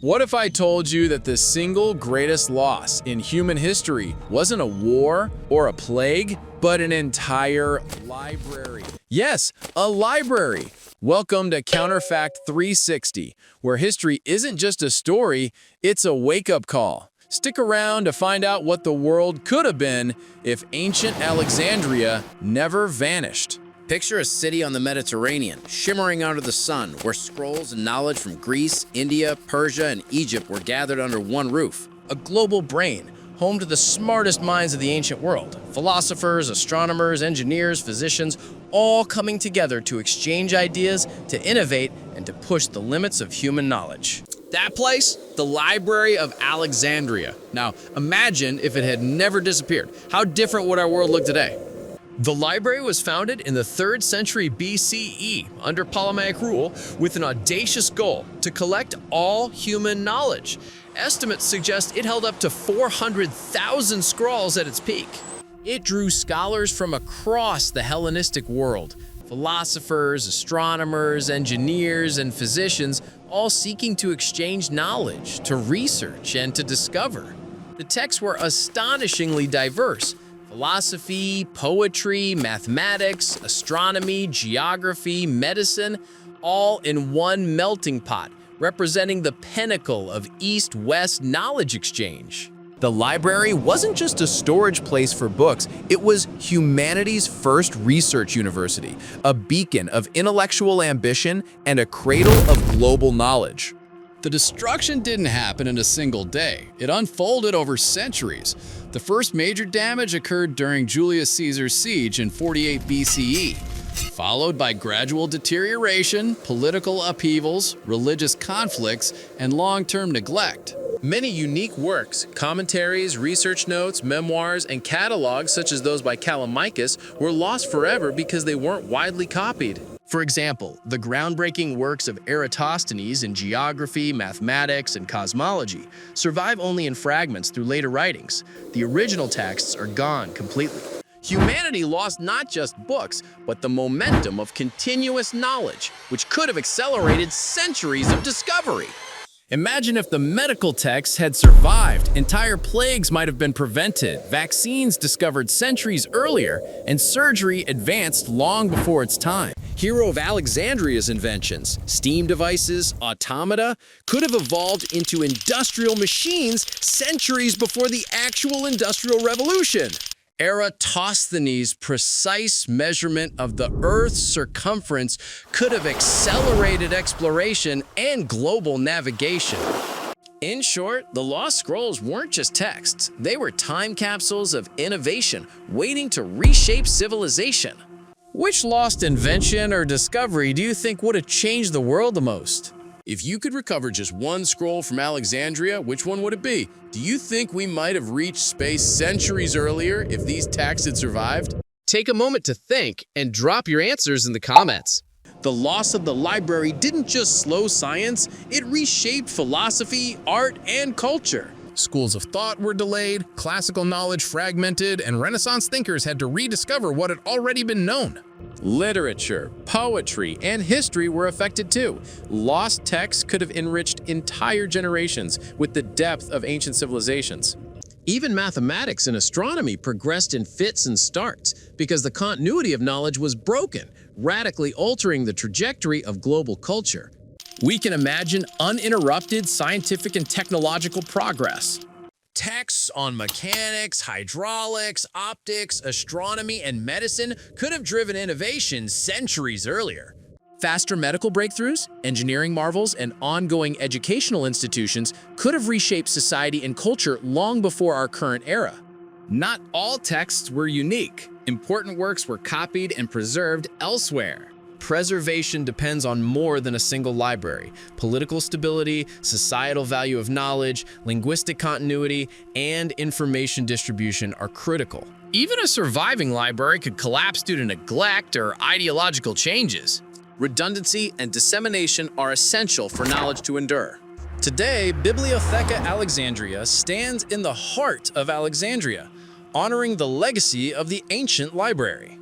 What if I told you that the single greatest loss in human history wasn't a war or a plague, but an entire library? Yes, a library! Welcome to CounterFact 360, where history isn't just a story, it's a wake-up call. Stick around to find out what the world could have been if ancient Alexandria never vanished. Picture a city on the Mediterranean, shimmering under the sun, where scrolls and knowledge from Greece, India, Persia, and Egypt were gathered under one roof. A global brain, home to the smartest minds of the ancient world. Philosophers, astronomers, engineers, physicians, all coming together to exchange ideas, to innovate, and to push the limits of human knowledge. That place? The Library of Alexandria. Now, imagine if it had never disappeared. How different would our world look today? The library was founded in the 3rd century BCE under Ptolemaic rule with an audacious goal to collect all human knowledge. Estimates suggest it held up to 400,000 scrolls at its peak. It drew scholars from across the Hellenistic world, philosophers, astronomers, engineers, and physicians, all seeking to exchange knowledge, to research, and to discover. The texts were astonishingly diverse. Philosophy, poetry, mathematics, astronomy, geography, medicine, all in one melting pot, representing the pinnacle of East-West knowledge exchange. The library wasn't just a storage place for books, it was humanity's first research university, a beacon of intellectual ambition and a cradle of global knowledge. The destruction didn't happen in a single day. It unfolded over centuries. The first major damage occurred during Julius Caesar's siege in 48 BCE, followed by gradual deterioration, political upheavals, religious conflicts, and long-term neglect. Many unique works, commentaries, research notes, memoirs, and catalogs such as those by Callimachus were lost forever because they weren't widely copied. For example, the groundbreaking works of Eratosthenes in geography, mathematics, and cosmology survive only in fragments through later writings. The original texts are gone completely. Humanity lost not just books, but the momentum of continuous knowledge, which could have accelerated centuries of discovery. Imagine if the medical texts had survived. Entire plagues might have been prevented, vaccines discovered centuries earlier, and surgery advanced long before its time. Hero of Alexandria's inventions, steam devices, automata, could have evolved into industrial machines centuries before the actual Industrial Revolution. Eratosthenes' precise measurement of the Earth's circumference could have accelerated exploration and global navigation. In short, the Lost Scrolls weren't just texts. They were time capsules of innovation waiting to reshape civilization. Which lost invention or discovery do you think would have changed the world the most? If you could recover just one scroll from Alexandria, which one would it be? Do you think we might have reached space centuries earlier if these texts had survived? Take a moment to think and drop your answers in the comments. The loss of the library didn't just slow science, it reshaped philosophy, art, and culture. Schools of thought were delayed, classical knowledge fragmented, and Renaissance thinkers had to rediscover what had already been known. Literature, poetry, and history were affected too. Lost texts could have enriched entire generations with the depth of ancient civilizations. Even mathematics and astronomy progressed in fits and starts because the continuity of knowledge was broken, radically altering the trajectory of global culture. We can imagine uninterrupted scientific and technological progress. Texts on mechanics, hydraulics, optics, astronomy, and medicine could have driven innovation centuries earlier. Faster medical breakthroughs, engineering marvels, and ongoing educational institutions could have reshaped society and culture long before our current era. Not all texts were unique. Important works were copied and preserved elsewhere. Preservation depends on more than a single library. Political stability, societal value of knowledge, linguistic continuity, and information distribution are critical. Even a surviving library could collapse due to neglect or ideological changes. Redundancy and dissemination are essential for knowledge to endure. Today, Bibliotheca Alexandria stands in the heart of Alexandria, honoring the legacy of the ancient library.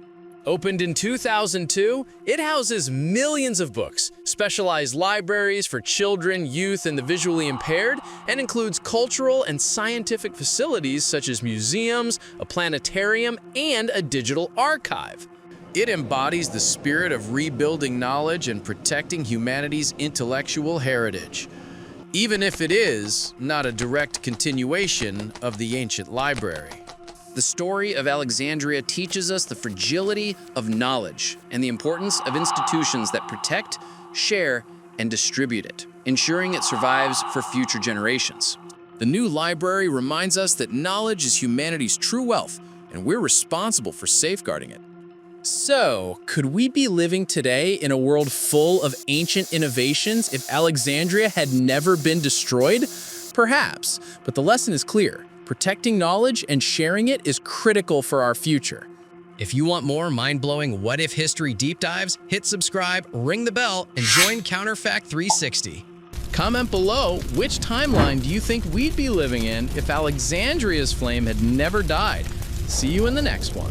Opened in 2002, it houses millions of books, specialized libraries for children, youth, and the visually impaired, and includes cultural and scientific facilities such as museums, a planetarium, and a digital archive. It embodies the spirit of rebuilding knowledge and protecting humanity's intellectual heritage, even if it is not a direct continuation of the ancient library. The story of Alexandria teaches us the fragility of knowledge and the importance of institutions that protect, share, and distribute it, ensuring it survives for future generations. The new library reminds us that knowledge is humanity's true wealth, and we're responsible for safeguarding it. So, could we be living today in a world full of ancient innovations if Alexandria had never been destroyed? Perhaps, but the lesson is clear. Protecting knowledge and sharing it is critical for our future. If you want more mind-blowing what-if history deep dives, hit subscribe, ring the bell, and join CounterFact 360. Comment below which timeline do you think we'd be living in if Alexandria's flame had never died. See you in the next one.